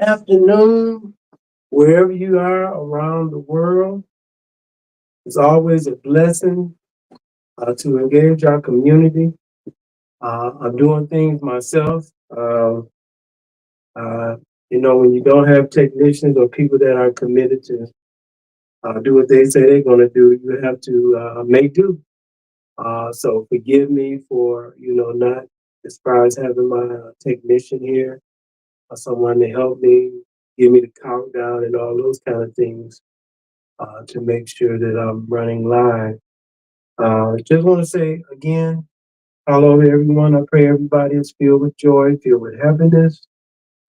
afternoon, wherever you are around the world. It's always a blessing to engage our community. I'm doing things myself. Uh, when you don't have technicians or people that are committed to do what they say they're going to do, you have to make do. So forgive me for, not as far as having my technician here or someone to help me, give me the countdown and all those kind of things to make sure that I'm running live. Just want to say again, hello everyone. I pray everybody is filled with joy, filled with happiness,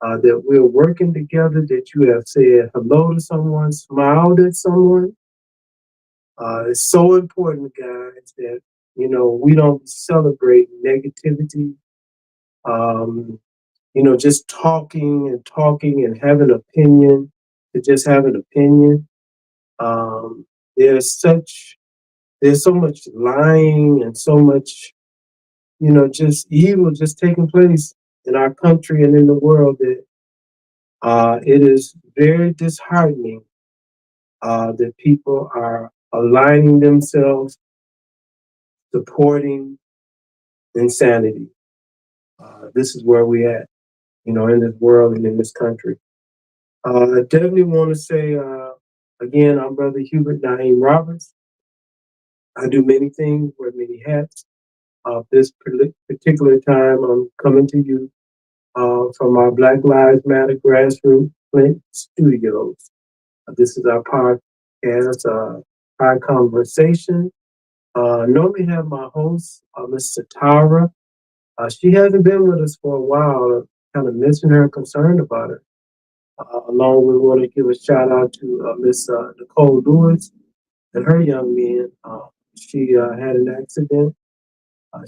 that we're working together, that you have said hello to someone, smiled at someone. It's so important, guys, that, we don't celebrate negativity. Um, just talking and having opinion, to just have an opinion. Um, there's such there's so much lying and so much, just evil just taking place in our country and in the world that it is very disheartening that people are aligning themselves, supporting insanity. This is where we at, in this world and in this country. I definitely want to say, again, I'm Brother Niam Roberts. I do many things, wear many hats. This particular time, I'm coming to you from our Black Lives Matter grassroots Flint studios. This is our podcast, our conversation. Normally have my host, Miss Satara. She hasn't been with us for a while. Kind of missing her, concerned about her. Along, we want to give a shout out to Miss Nicole Lewis and her young man. She had an accident.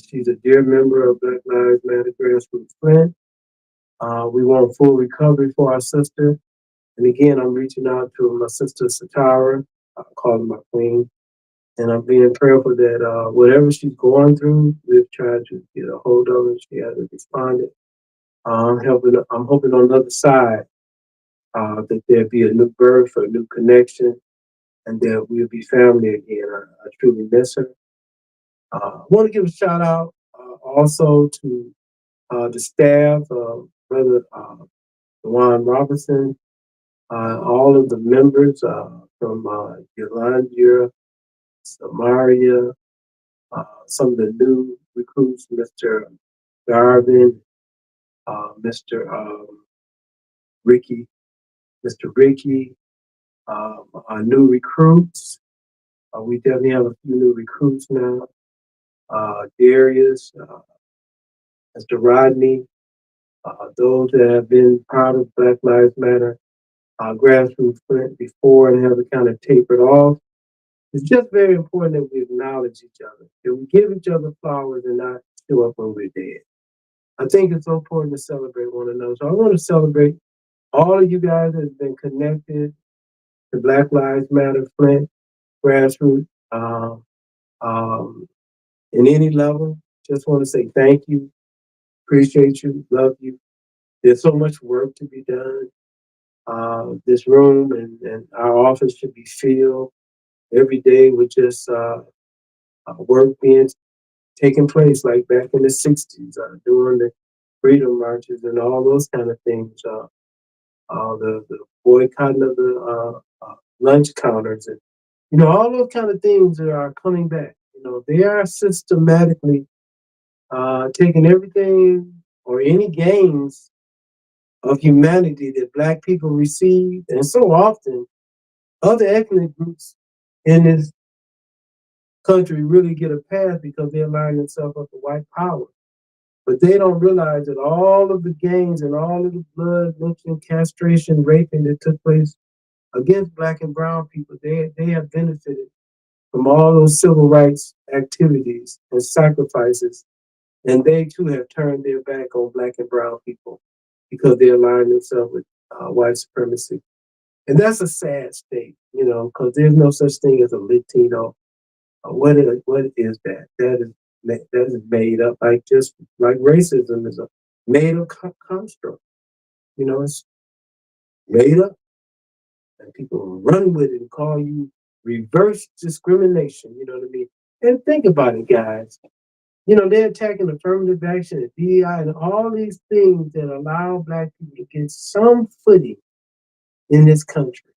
She's a dear member of Black Lives Matter grassroots Flint. We want full recovery for our sister. And again, I'm reaching out to my sister Satara, calling my queen. And I'm being prayerful that whatever she's going through, we've tried to get a hold of her. She hasn't responded. I'm hoping on the other side that there be a new birth, a new connection, and that we'll be family again. I truly miss her. I want to give a shout out also to the staff, Brother Juan Robertson, all of the members from Yolanda, Samaria, some of the new recruits, Mr. Garvin, Mr. Ricky, Mr. Ricky, our new recruits. We definitely have a few new recruits now. Darius, Mr. Rodney, those that have been part of Black Lives Matter grassroots Flint before and have kind of tapered off. It's just very important that we acknowledge each other, that we give each other flowers and not show up when we're dead. I think it's so important to celebrate one another. So I want to celebrate all of you guys that have been connected to Black Lives Matter Flint grassroots um, in any level. Just want to say thank you, appreciate you, love you. There's so much work to be done. This room and our office should be filled every day with just work being taking place, like back in the '60s, during the freedom marches and all those kind of things. The boycotting of the lunch counters and all those kind of things that are coming back. They are systematically taking everything or any gains of humanity that Black people receive, and so often other ethnic groups in this country really get a pass because they align themselves up to white power. But they don't realize that all of the gains and all of the blood, lynching, castration, raping that took place against Black and brown people, they have benefited from all those civil rights activities and sacrifices. And they too have turned their back on Black and brown people because they align themselves with white supremacy. And that's a sad state, because there's no such thing as a Latino. What is that? That is made up, like just like racism is a made up construct. It's made up, and people run with it and call you reverse discrimination. You know what I mean? And think about it, guys. You know, they're attacking affirmative action and DEI and all these things that allow Black people to get some footing in this country.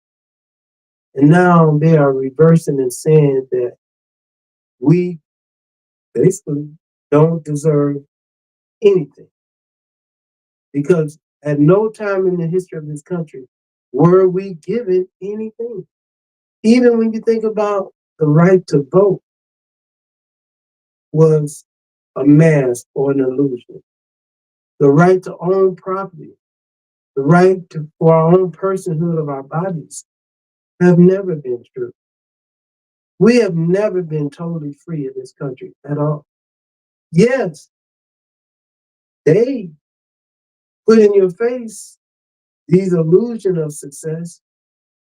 And now they are reversing and saying that we basically don't deserve anything. Because at no time in the history of this country were we given anything. Even when you think about the right to vote was a mask or an illusion. The right to own property, the right to, for our own personhood of our bodies have never been true. We have never been totally free in this country at all. Yes, they put in your face these illusion of success.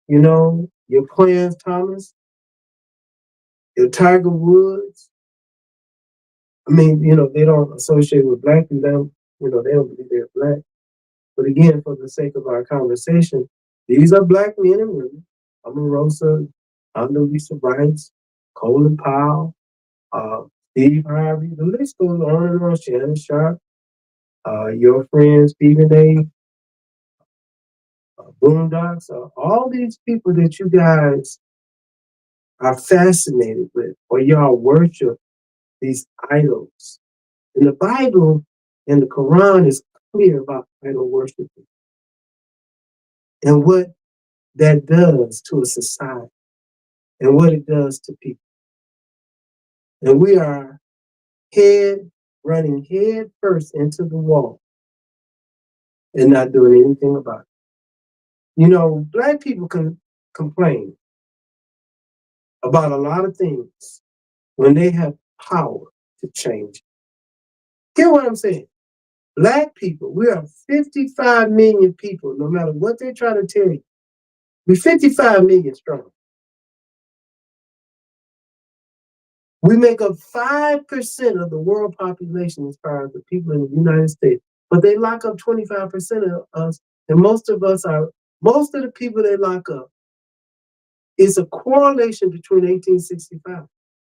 You know, your Clarence Thomas, your Tiger Woods. I mean, you know, they don't associate with Black people. You know, they don't believe they're Black. But again, for the sake of our conversation, these are Black men and women. Omarosa, Condoleezza Rice, Colin Powell, Steve Harvey. The list goes on and on. Shannon Sharp, your friend Stephen A. Boondocks. All these people that you guys are fascinated with, or y'all worship these idols. And the Bible and the Quran is clear about idol worshiping and what that does to a society and what it does to people. And we are running head first into the wall and not doing anything about it. You know, Black people can complain about a lot of things when they have power to change. Get what I'm saying? Black people, we are 55 million people, no matter what they try to tell you. We're 55 million strong. We make up 5% of the world population as far as the people in the United States, but they lock up 25% of us, and most of the people they lock up is a correlation between 1865.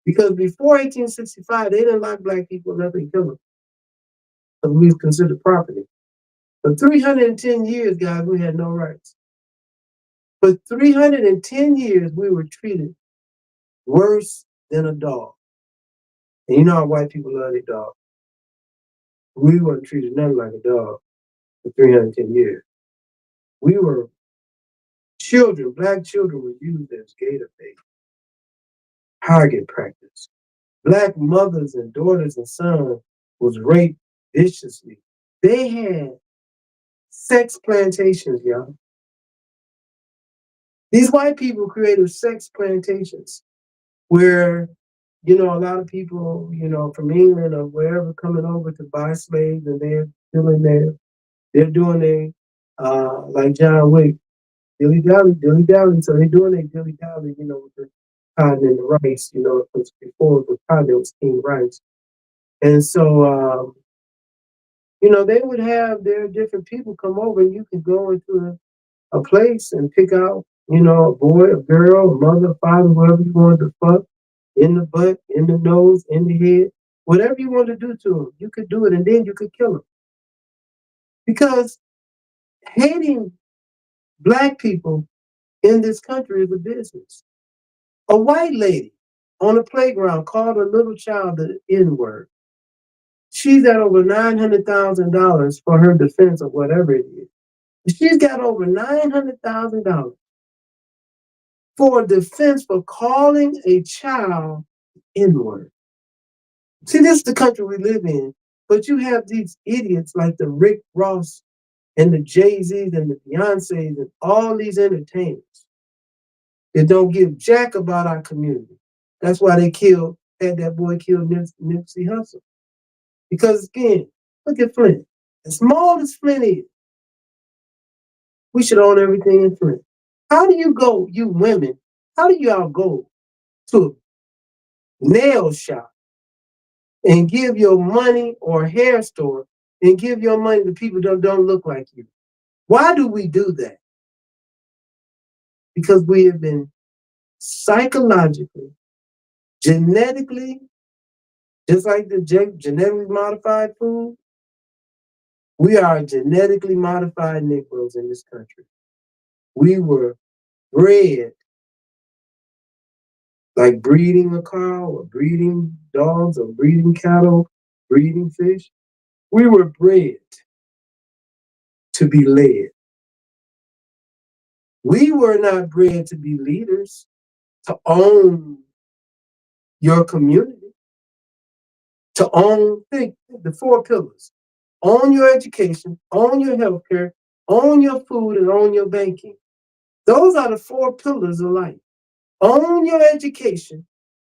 Because before 1865, they didn't lock Black people up and kill them, because we was considered property. For 310 years, guys, we had no rights. For 310 years, we were treated worse than a dog. And you know how white people love their dog. We weren't treated nothing like a dog for 310 years. We were children, Black children were used as gator bait, target practice. Black mothers and daughters and sons was raped viciously. They had sex plantations, y'all. These white people created sex plantations where, you know, a lot of people, you know, from England or wherever coming over to buy slaves, and they're still in there. They're doing like John Wick, dilly dally, dilly dally. So they're doing a dilly dally, you know, with the cotton and the rice, you know, because before the cotton it was steamed rice. And so, you know, they would have their different people come over, and you could go into a place and pick out, you know, a boy, a girl, a mother, father, whoever you wanted to fuck, in the butt, in the nose, in the head, whatever you want to do to them, you could do it, and then you could kill them. Because hating Black people in this country is a business. A white lady on a playground called a little child the N-word. She's got over $900,000 for her defense of whatever it is. She's got over $900,000 for a defense for calling a child N-word. See, this is the country we live in, but you have these idiots like the Rick Ross and the Jay-Z's and the Beyoncé's and all these entertainers that don't give jack about our community. That's why they had that boy killed Nipsey Hussle. Because again, look at Flint. As small as Flint is, we should own everything in Flint. How do you go, you women, how do y'all go to a nail shop and give your money, or a hair store and give your money to people that don't look like you? Why do we do that? because we have been psychologically, genetically, just like the genetically modified food, we are genetically modified Negroes in this country. We were bred like breeding a cow or breeding dogs or breeding cattle, breeding fish. We were bred to be led. We were not bred to be leaders, to own your community, to own the four pillars. Own your education, own your healthcare, own your food, and own your banking. Those are the four pillars of life. Own your education,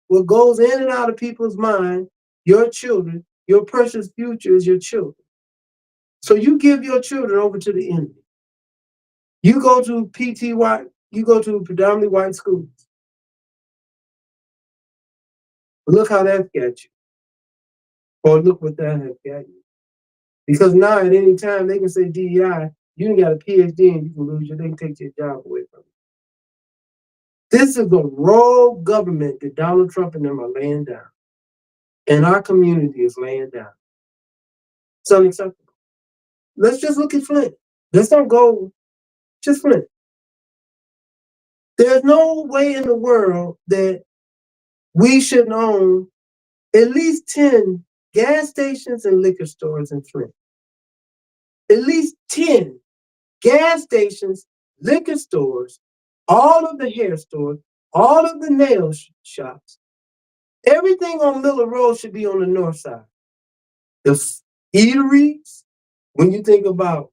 what goes in and out of people's mind, your children, your precious future is your children. So you give your children over to the enemy. You go to PTY, you go to predominantly white schools. Look how that got you. Or look what that has got you. Because now at any time they can say DEI, you ain't got a PhD and you can lose your, they can take your job away from you. This is the rogue government that Donald Trump and them are laying down. And our community is laying down. It's unacceptable. Let's just look at Flint. Let's not go just Flint. There's no way in the world that we should own at least 10 gas stations and liquor stores in Flint. At least 10 gas stations, liquor stores, all of the hair stores, all of the nail shops. Everything on Miller Road should be on the north side. The eateries, when you think about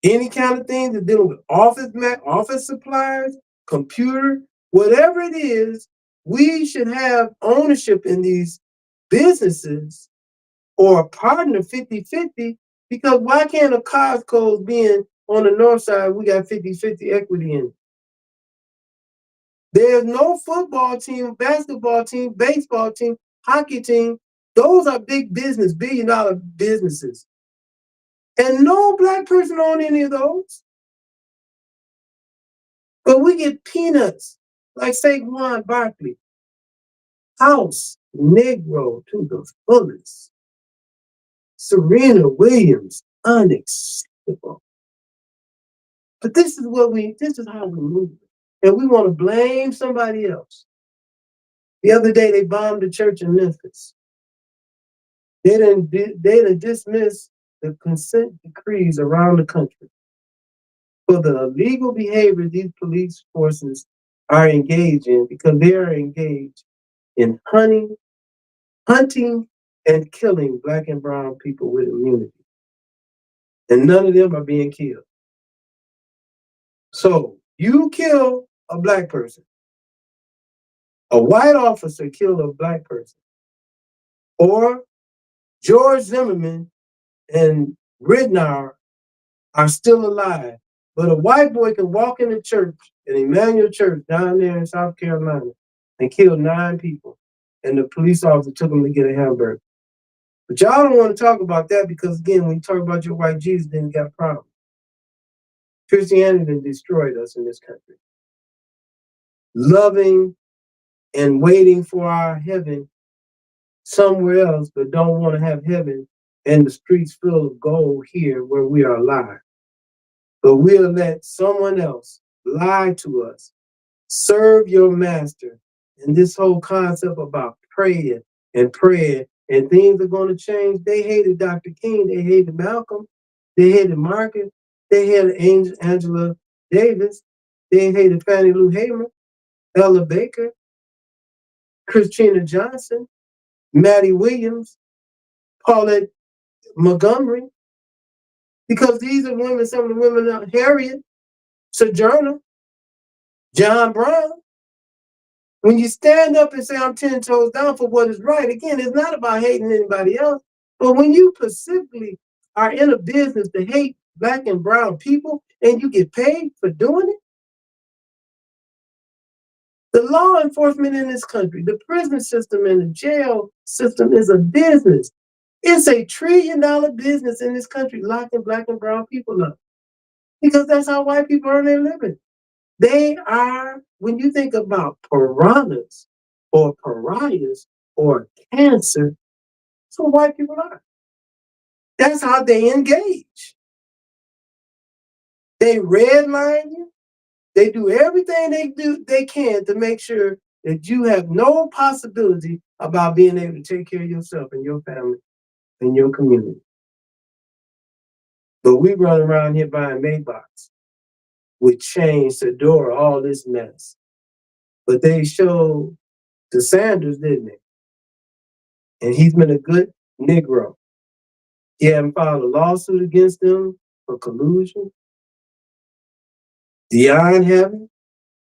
any kind of thing that's dealing with office supplies, computer, whatever it is, we should have ownership in these businesses or a partner 50-50, because why can't a Costco's being on the north side, we got 50-50 equity in it? There's no football team, basketball team, baseball team, hockey team. Those are big business, billion-dollar businesses. And no black person on any of those. But we get peanuts, like Saquon Barkley. House, Negro to the fullest. Serena Williams, unacceptable. But this is how we move. And we want to blame somebody else. The other day, they bombed the church in Memphis. They didn't dismiss the consent decrees around the country for the illegal behavior these police forces are engaged in, because they are engaged in hunting and killing black and brown people with immunity. And none of them are being killed. So you kill a black person, a white officer killed a black person, or George Zimmerman and Ridnour are still alive, but a white boy can walk in the church, an Emmanuel Church down there in South Carolina, and kill 9 people, and the police officer took him to get a hamburger. But y'all don't want to talk about that, because again, when you talk about your white Jesus, then you got a problem. Christianity destroyed us in this country. Loving and waiting for our heaven somewhere else, but don't want to have heaven and the streets full of gold here where we are alive. But we'll let someone else lie to us. Serve your master. And this whole concept about praying and praying and things are going to change. They hated Dr. King. They hated Malcolm. They hated Marcus. They hated Angela Davis. They hated Fannie Lou Hamer, Ella Baker, Christina Johnson, Maddie Williams, Paulette Montgomery. Because these are women, some of the women, Harriet, Sojourner, John Brown. When you stand up and say, I'm 10 toes down for what is right, again, it's not about hating anybody else. But when you specifically are in a business to hate black and brown people and you get paid for doing it, the law enforcement in this country, the prison system and the jail system is a business. It's a $1 trillion business in this country, locking black and brown people up. because that's how white people earn their living. They are, when you think about piranhas or pariahs or cancer, that's what white people are. That's how they engage. They redline you. They do everything they can to make sure that you have no possibility about being able to take care of yourself and your family and your community. But we run around here buying Maybachs with chains to door all this mess. But they showed to Sanders, didn't they? And he's been a good Negro. He haven't filed a lawsuit against them for collusion. Dion haven't.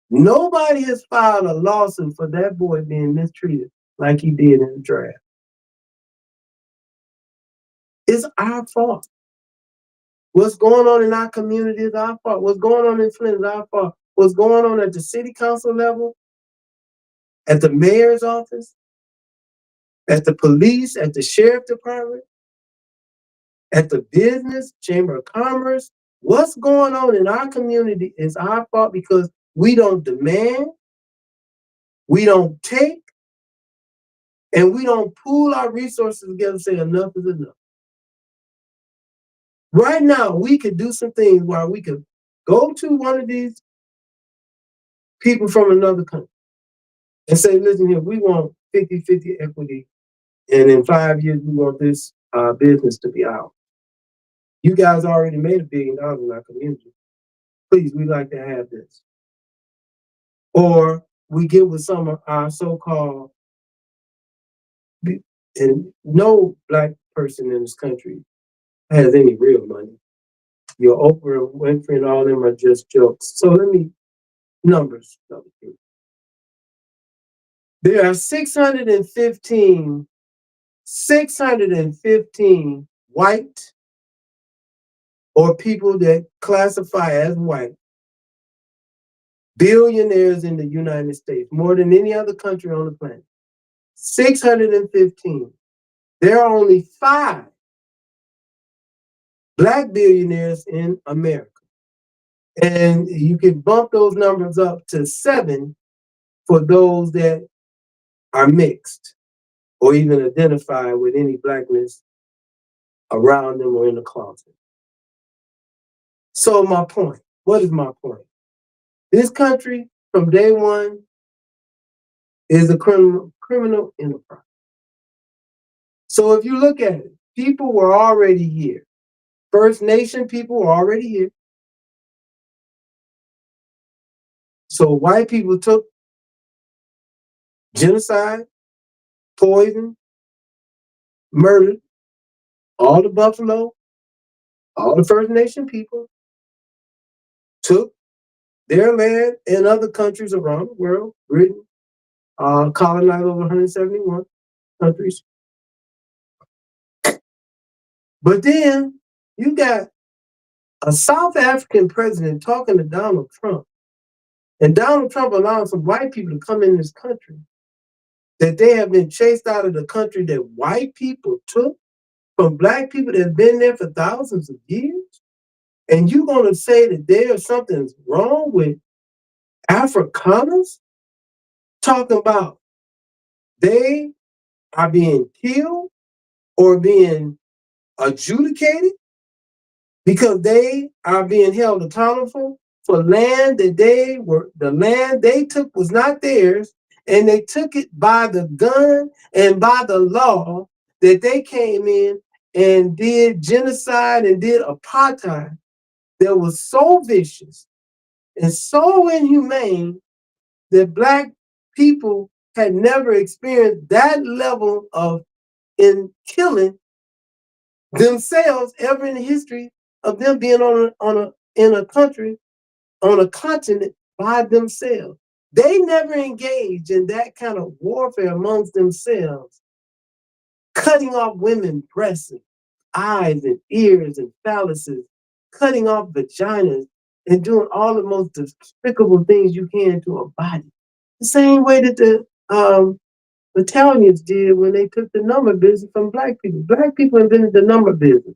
Nobody has filed a lawsuit for that boy being mistreated like he did in the draft. It's our fault. What's going on in our community is our fault. What's going on in Flint is our fault. What's going on at the city council level, at the mayor's office, at the police, at the sheriff department, at the business, chamber of commerce. What's going on in our community is our fault because we don't demand, we don't take, and we don't pool our resources together and say enough is enough. Right now, we could do some things where we could go to one of these people from another country and say, listen here, we want 50-50 equity, and in 5 years, we want this business to be ours. You guys already made $1 billion in our community. Please, we'd like to have this. Or we get with some of our so-called, and no black person in this country has any real money. Your Oprah Winfrey and all them are just jokes. So let me, numbers. There are 615 white or people that classify as white billionaires in the United States, more than any other country on the planet. 615. There are only 5 black billionaires in America. And you can bump those numbers up to 7 for those that are mixed or even identify with any blackness around them or in the closet. So my point, what is my point? This country from day one is a criminal enterprise. So if you look at it, people were already here. First Nation people were already here. So white people took genocide, poison, murdered all the buffalo, all the First Nation people, took their land and other countries around the world, Britain, colonized over 171 countries. But then you got a South African president talking to Donald Trump, and Donald Trump allowed some white people to come in this country, that they have been chased out of the country that white people took from black people that have been there for thousands of years. And you're going to say that there's something wrong with Afrikaners? Talking about they are being killed or being adjudicated because they are being held accountable for land that the land they took was not theirs, and they took it by the gun and by the law that they came in and did genocide and did apartheid that was so vicious and so inhumane that black people had never experienced that level of killing themselves ever in the history of them being in a country, on a continent by themselves. They never engaged in that kind of warfare amongst themselves, cutting off women's breasts, eyes and ears and phalluses, cutting off vaginas, and doing all the most despicable things you can to a body. The same way that the Italians did when they took the number business from black people. Black people invented the number business,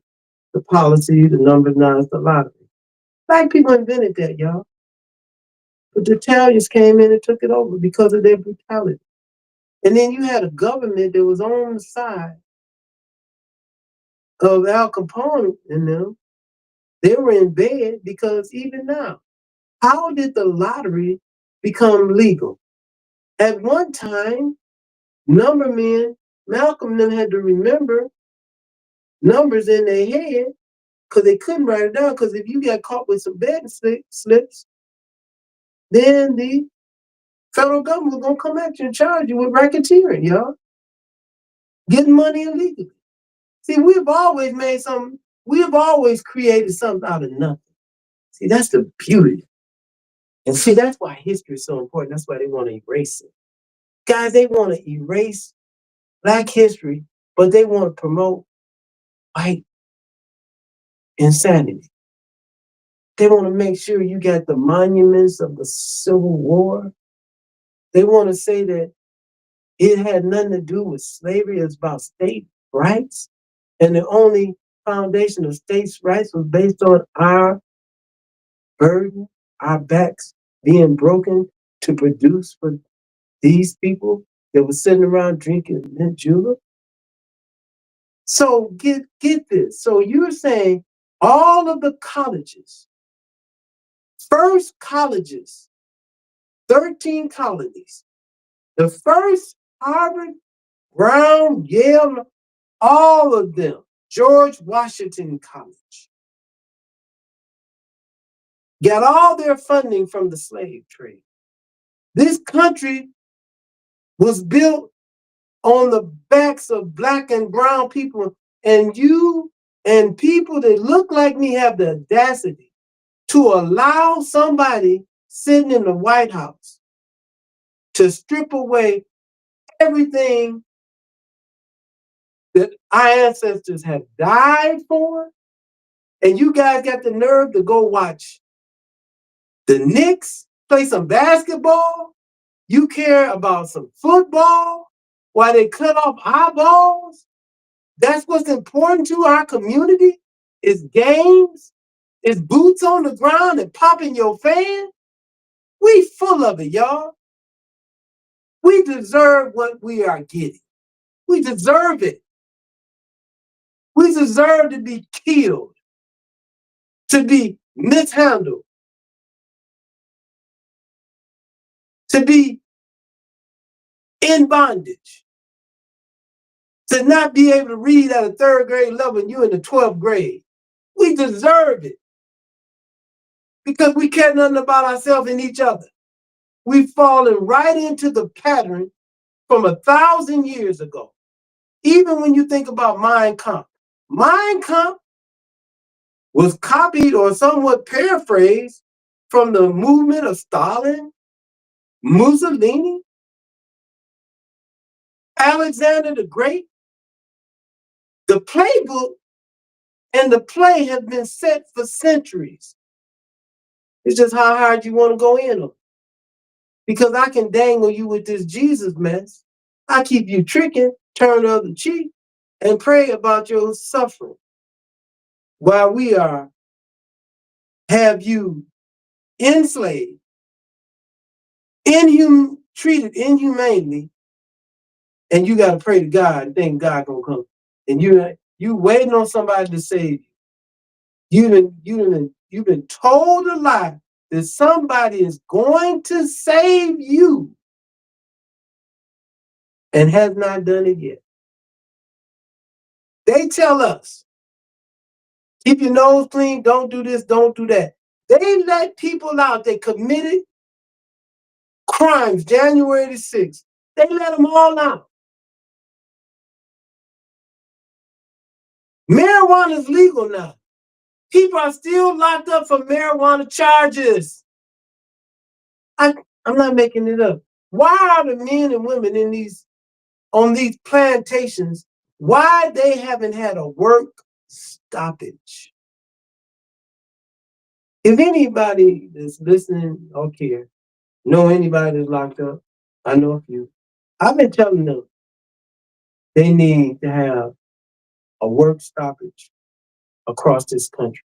the policy, the numbers, now it's the lottery. Black people invented that, y'all. But the Italians came in and took it over because of their brutality. And then you had a government that was on the side of Al Capone and them. They were in bed because even now, how did the lottery become legal? At one time, number men, Malcolm and them had to remember numbers in their head because they couldn't write it down. Because if you got caught with some betting slips, then the federal government was gonna come at you and charge you with racketeering, y'all, getting money illegally. See, we have always created something out of nothing. See, that's the beauty. And see, that's why history is so important. That's why they want to erase it. Guys, they want to erase Black history, but they want to promote white insanity. They want to make sure you got the monuments of the Civil War. They want to say that it had nothing to do with slavery. It's about state rights. And the only foundation of states' rights was based on our burden, our backs being broken to produce for these people that were sitting around drinking mint julep. So get this. So you're saying all of the colleges, first colleges, 13 colonies, the first Harvard, Brown, Yale, all of them, George Washington College, got all their funding from the slave trade. This country was built on the backs of Black and brown people, and you and people that look like me have the audacity to allow somebody sitting in the White House to strip away everything that our ancestors have died for, and you guys got the nerve to go watch the Knicks play some basketball. You care about some football while they cut off eyeballs. That's what's important to our community, is games, is boots on the ground and popping your fan. We full of it, y'all. We deserve what we are getting. We deserve it. We deserve to be killed, to be mishandled, to be in bondage, to not be able to read at a third grade level and you in the 12th grade. We deserve it because we care nothing about ourselves and each other. We've fallen right into the pattern from 1,000 years ago. Even when you think about Mein Kampf, Mein Kampf was copied or somewhat paraphrased from the movement of Stalin, Mussolini, Alexander the Great. The playbook and the play have been set for centuries. It's just how hard you want to go in them. Because I can dangle you with this Jesus mess. I keep you tricking, turn the other cheek, and pray about your suffering. While we have you enslaved, treated inhumanely, and you got to pray to God and think God gonna come. And you waiting on somebody to save you. You've been told a lie that somebody is going to save you and has not done it yet. They tell us, keep your nose clean, don't do this, don't do that. They let people out that committed crimes January the 6th. They let them all out. Marijuana is legal now. People are still locked up for marijuana charges. I'm not making it up. Why are the men and women on these plantations, why they haven't had a work stoppage? If anybody that's listening or care, know anybody that's locked up, I know a few. I've been telling them they need to have a work stoppage across this country.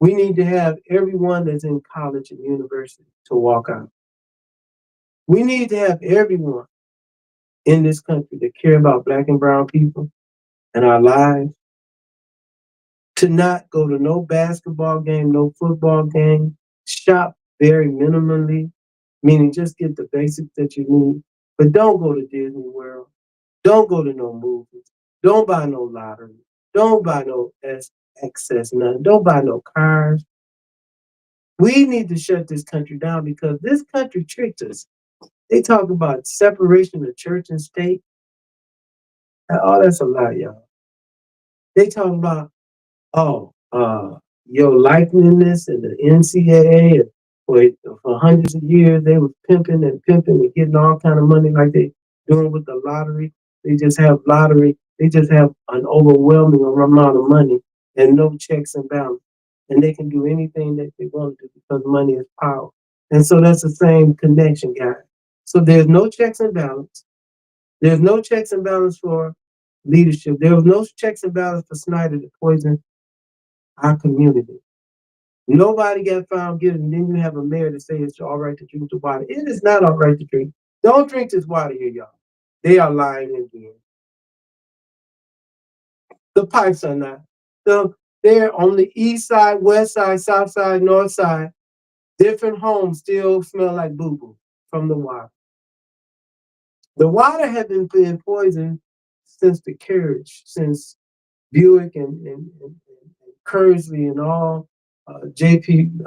We need to have everyone that's in college and university to walk out. We need to have everyone in this country that care about Black and brown people and our lives to not go to no basketball game, no football game, shop very minimally, meaning just get the basics that you need, but don't go to Disney World. Don't go to no movies. Don't buy no lottery. Don't buy no excess nothing. Don't buy no cars. We need to shut this country down because this country tricked us. They talk about separation of church and state. Oh, that's a lie, y'all. They talk about, oh, your likeliness and the NCAA and for hundreds of years they was pimping and getting all kind of money like they doing with the lottery. They just have lottery. They just have an overwhelming amount of money and no checks and balance. And they can do anything that they want to do because money is power. And so that's the same connection, guys. So there's no checks and balance. There's no checks and balance for leadership. There was no checks and balance for Snyder to poison our community. Nobody got found guilty, and then you have a mayor to say it's all right to drink the water. It is not all right to drink. Don't drink this water here, y'all. They are lying again. The pipes are not. They're on the east side, west side, south side, north side. Different homes still smell like boo-boo from the water. The water had been poisoned since the carriage, since Buick and Kersley and all JP,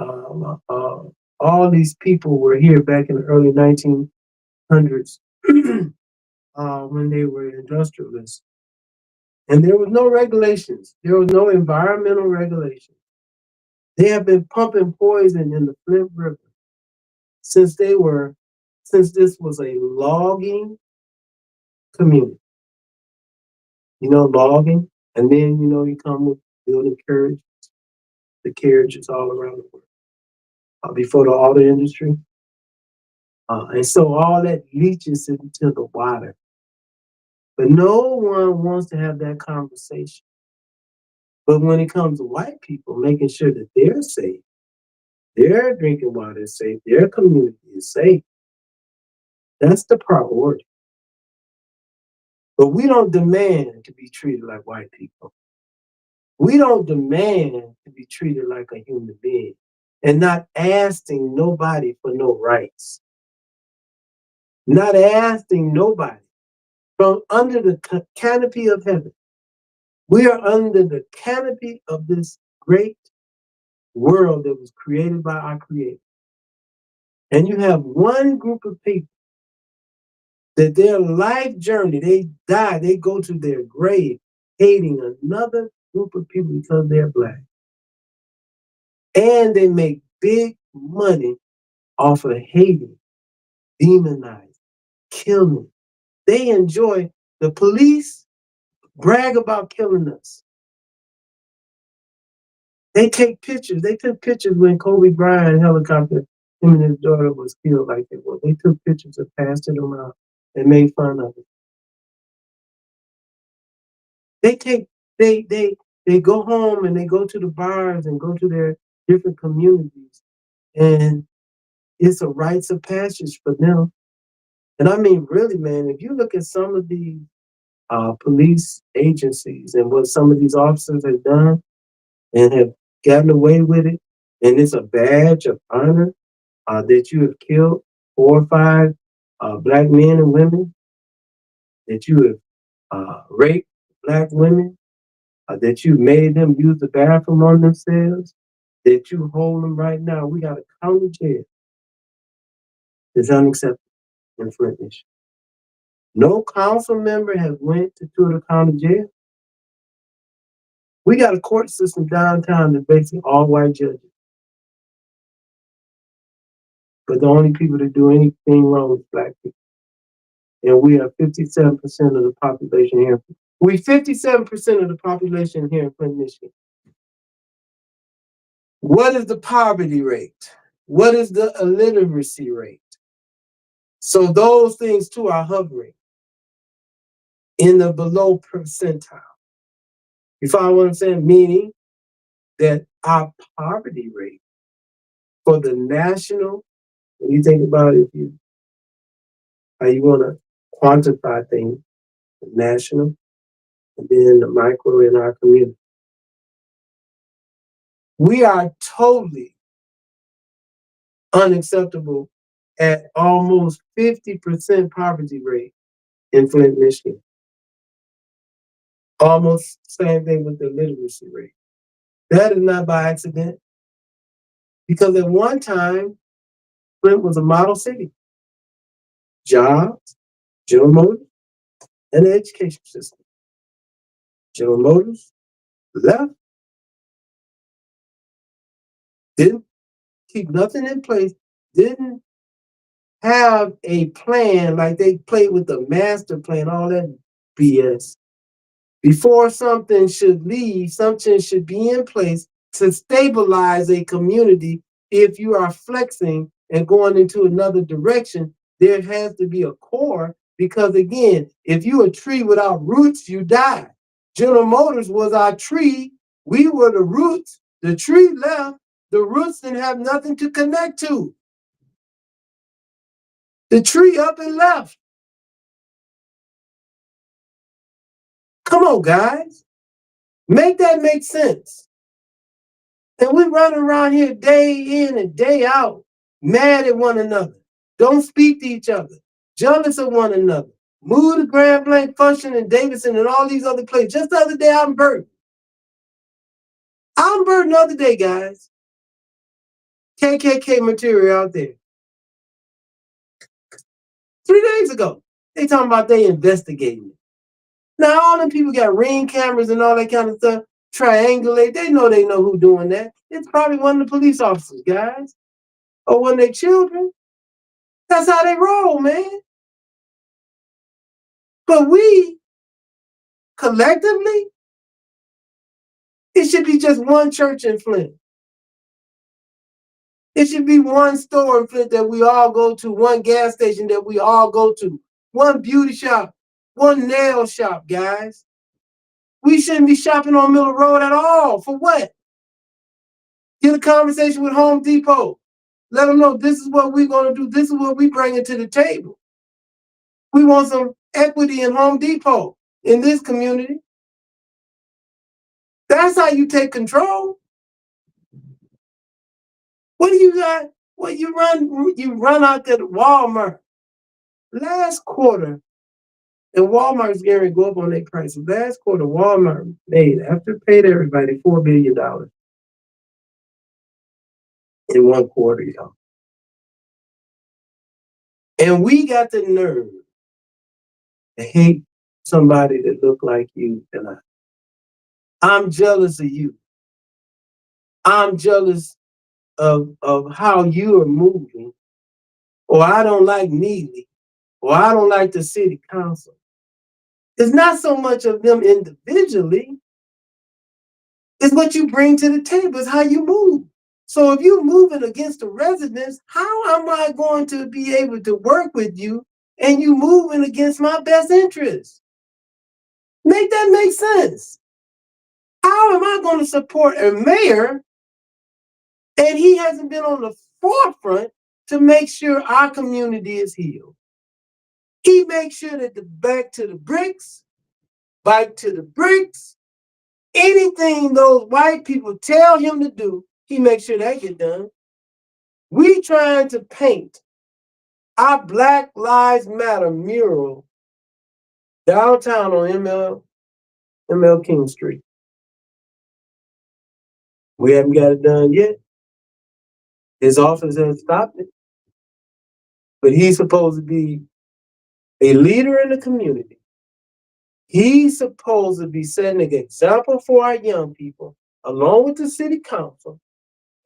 all these people were here back in the early 1900s when they were industrialists. And there was no regulations. There was no environmental regulations. They have been pumping poison in the Flint River since this was a logging community. You know, logging, and then you come with building carriage. The carriages all around the world before the auto industry. And so all that leaches into the water. But no one wants to have that conversation. But when it comes to white people, making sure that they're safe, their drinking water is safe, their community is safe, that's the priority. But we don't demand to be treated like white people. We don't demand to be treated like a human being and not asking nobody for no rights. Not asking nobody from under the canopy of heaven. We are under the canopy of this great world that was created by our Creator. And you have one group of people that their life journey, they die, they go to their grave hating another group of people because they're Black. And they make big money off of hating, demonizing, killing. They enjoy, the police brag about killing us. They take pictures. They took pictures when Kobe Bryant helicopter, him and his daughter was killed like they were. They took pictures and passed it around and made fun of it. They go home and they go to the bars and go to their different communities, and it's a rites of passage for them. And I mean, really, man, if you look at some of these police agencies and what some of these officers have done and have gotten away with it, and it's a badge of honor that you have killed 4 or 5 Black men and women, that you have raped Black women, that you made them use the bathroom on themselves, that you hold them right now. We got a county jail. It's unacceptable in Flint, Michigan. No council member has went to the county jail. We got a court system downtown that's basically all white judges. But the only people that do anything wrong is Black people. And we are 57% of the population here. We 57% of the population here in Flint, Michigan. What is the poverty rate? What is the illiteracy rate? So those things too are hovering in the below percentile. You follow what I'm saying? Meaning that our poverty rate for the national, when you think about it, how you want to quantify things, the national, and then the micro in our community. We are totally unacceptable at almost 50% poverty rate in Flint, Michigan. Almost same thing with the literacy rate. That is not by accident, because at one time, Flint was a model city. Jobs, General Motors, and the education system. General Motors left, didn't keep nothing in place, didn't have a plan, like they played with the master plan, all that BS. Before something should leave, something should be in place to stabilize a community. If you are flexing and going into another direction, there has to be a core, because again, if you're a tree without roots, you die. General Motors was our tree. We were the roots. The tree left. The roots didn't have nothing to connect to. The tree up and left. Come on, guys. Make that make sense. And we run around here day in and day out, mad at one another. Don't speak to each other. Jealous of one another. Move to Grand Blanc, Function, and Davidson, and all these other places. Just the other day, I'm burdened. I'm burdened the other day, guys. KKK material out there. 3 days ago, they talking about they investigating it. Now, all them people got Ring cameras and all that kind of stuff. Triangulate. They know who doing that. It's probably one of the police officers, guys. Or one of their children. That's how they roll, man. But we, collectively, it should be just one church in Flint. It should be one store in Flint that we all go to, one gas station that we all go to, one beauty shop, one nail shop, guys. We shouldn't be shopping on Miller Road at all. For what? Get a conversation with Home Depot. Let them know this is what we're going to do. This is what we bring to the table. We want some equity in Home Depot in this community. That's how you take control. What do you got? Well, you run out there to Walmart. Last quarter, and Walmart's getting to go up on their prices. Last quarter, Walmart made, after paid everybody, $4 billion in one quarter, y'all. And we got the nerve to hate somebody that look like you and I. I'm jealous of you. I'm jealous of how you are moving, or I don't like Neely, or I don't like the city council. It's not so much of them individually, it's what you bring to the table, it's how you move. So if you're moving against the residents, how am I going to be able to work with you and you moving against my best interests? Make that make sense. How am I going to support a mayor and he hasn't been on the forefront to make sure our community is healed? He makes sure that the back to the bricks, bike to the bricks, anything those white people tell him to do, he makes sure that get done. We trying to paint our Black Lives Matter mural downtown on ML King Street. We haven't got it done yet. His office has stopped it. But he's supposed to be a leader in the community. He's supposed to be setting an example for our young people, along with the city council.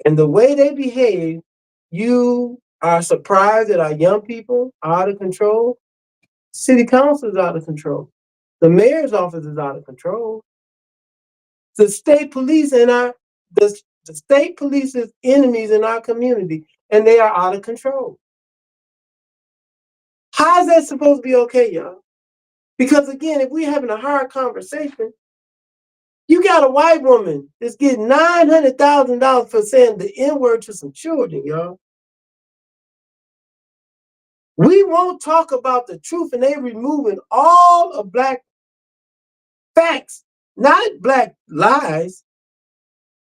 And the way they behave, you are surprised that our young people are out of control. City council is out of control. The mayor's office is out of control. The state police and the state police's enemies in our community, and they are out of control. How is that supposed to be okay, y'all? Because again, if we're having a hard conversation, You got a white woman that's getting $900,000 for saying the N-word to some children, y'all. We won't talk about the truth, and they removing all of black facts, not black lies.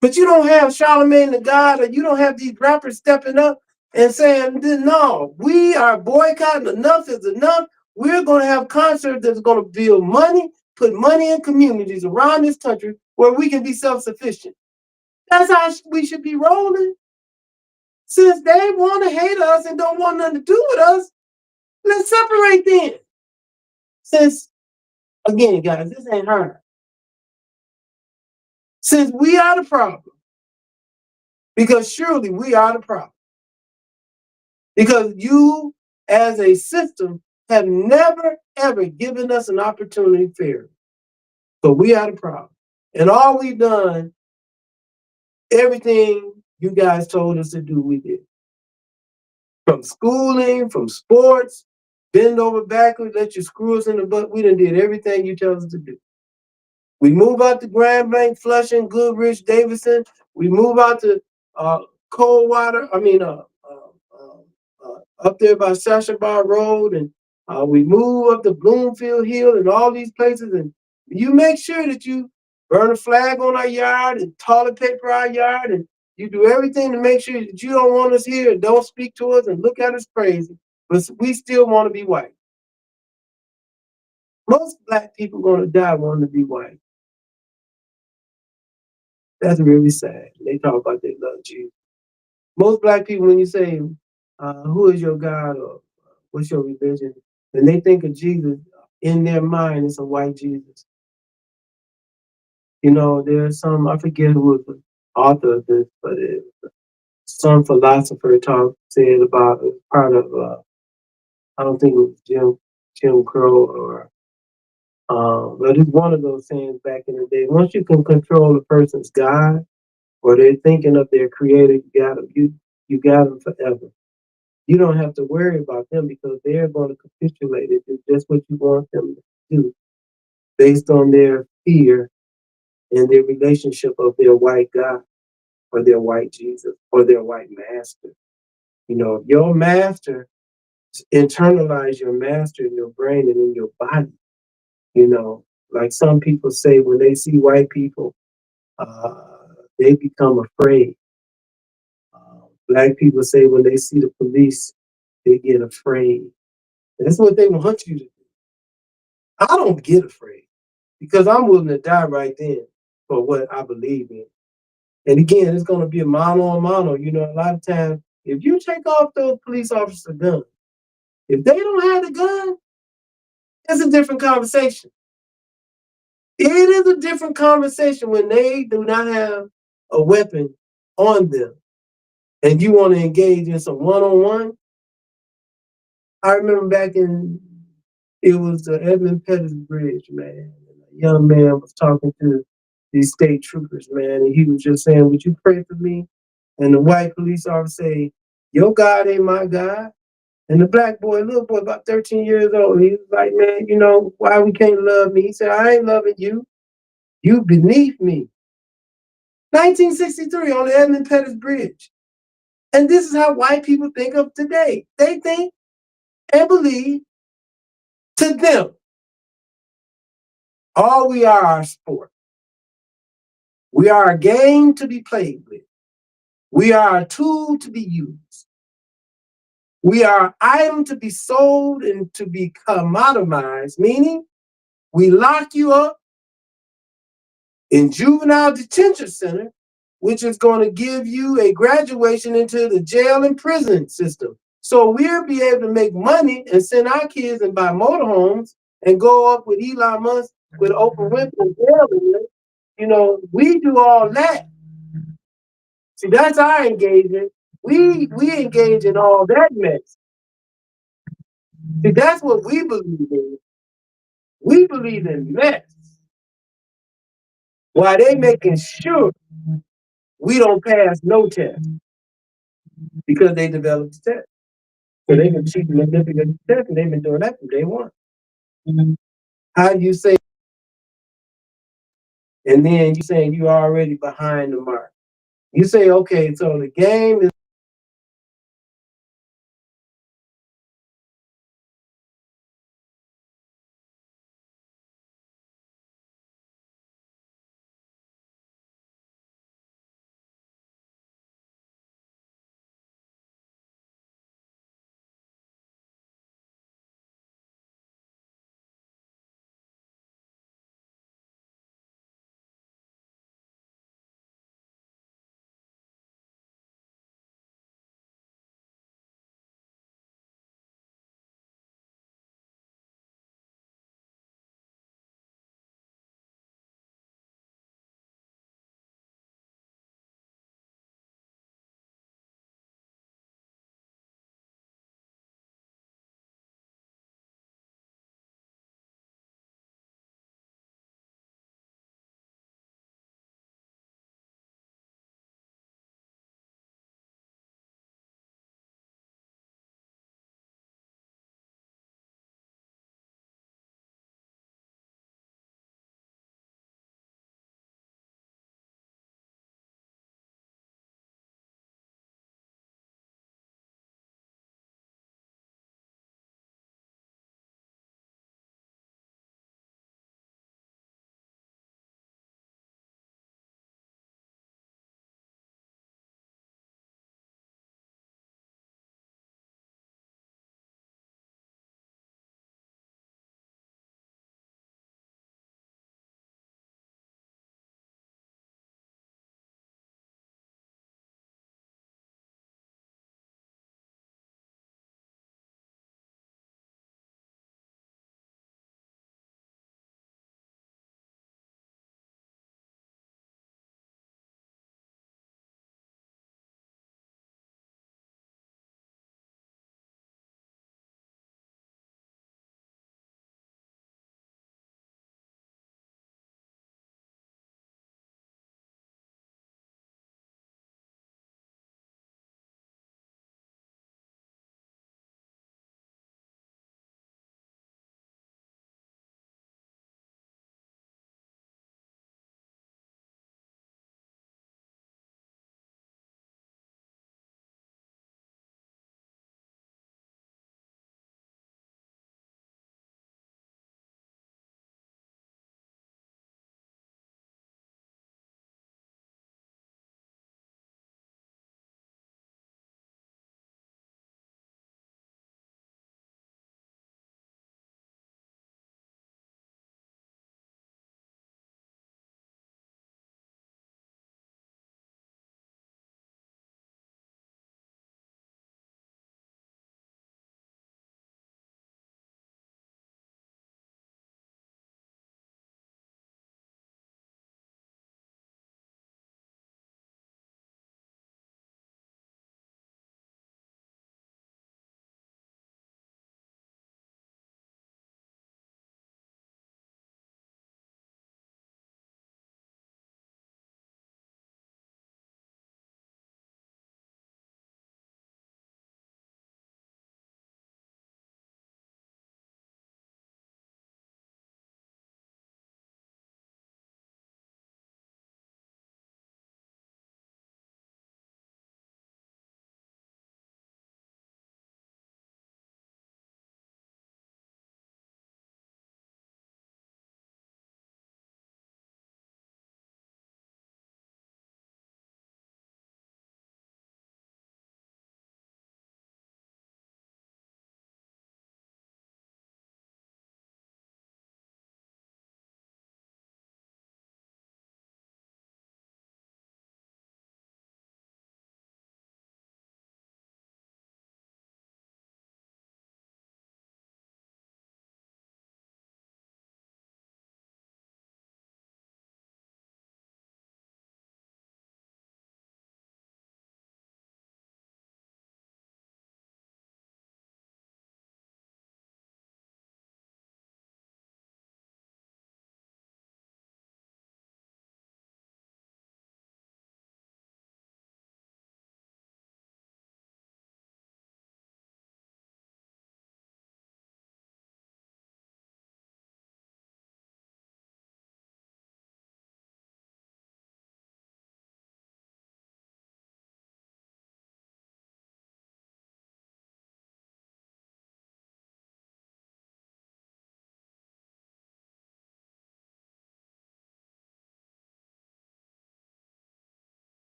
But you don't have Charlemagne the God, or you don't have these rappers stepping up and saying, no, we are boycotting. Enough is enough. We're going to have concerts that's going to build money, put money in communities around this country where we can be self-sufficient. That's how we should be rolling. Since they want to hate us and don't want nothing to do with us, let's separate then. Since, again, guys, this ain't hard. Since we are the problem, because surely we are the problem. Because you, as a system, have never, ever given us an opportunity fair. So we are the problem. And all we've done, everything you guys told us to do, we did. From schooling, from sports, bend over backwards, let you screw us in the butt. We done did everything you tell us to do. We move out to Grand Bank, Flushing, Goodrich, Davidson. We move out to Coldwater. Up there by Sashabar Road, and we move up to Bloomfield Hill and all these places. And you make sure that you burn a flag on our yard and toilet paper our yard, and you do everything to make sure that you don't want us here and don't speak to us and look at us crazy. But we still want to be white. Most black people going to die wanting to be white. That's really sad. They talk about they love Jesus. Most black people, when you say, who is your God or what's your religion, and they think of Jesus, in their mind, it's a white Jesus. You know, there's some, I forget who was the author of this, but some philosopher said about part of, I don't think it was Jim Crow or, but it's one of those sayings back in the day. Once you can control a person's God, or they're thinking of their creator, you got them forever. You don't have to worry about them because they're going to capitulate and do just what you want them to do based on their fear and their relationship of their white God or their white Jesus or their white master. You know, if your master, internalize your master in your brain and in your body. You know, like some people say when they see white people, they become afraid. Black people say when they see the police, they get afraid. That's what they want you to do. I don't get afraid because I'm willing to die right then for what I believe in. And again, it's going to be a mano a mano. You know, a lot of times, if you take off those police officers' gun, if they don't have the gun, it's a different conversation. It is a different conversation when they do not have a weapon on them and you want to engage in some one-on-one. I remember back it was the Edmund Pettus Bridge, man. A young man was talking to these state troopers, man, and he was just saying, would you pray for me? And the white police officer say, your God ain't my God. And the black boy, little boy, about 13 years old, he was like, man, you know, why we can't love me? He said, I ain't loving you. You beneath me. 1963 on the Edmund Pettus Bridge. And this is how white people think of today. They think and believe to them, all we are sport. We are a game to be played with. We are a tool to be used. We are an item to be sold and to be commoditized, meaning we lock you up in juvenile detention center, which is going to give you a graduation into the jail and prison system. So we'll be able to make money and send our kids and buy motorhomes and go up with Elon Musk, with Oprah Winfrey. You know, we do all that. See, that's our engagement. We engage in all that mess. See, that's what we believe in. We believe in mess. While they making sure we don't pass no test because they developed the test. So they can cheat and manipulate the test, and they've been doing that from day one. How do you say and then you saying you already behind the mark. You say, okay, so the game is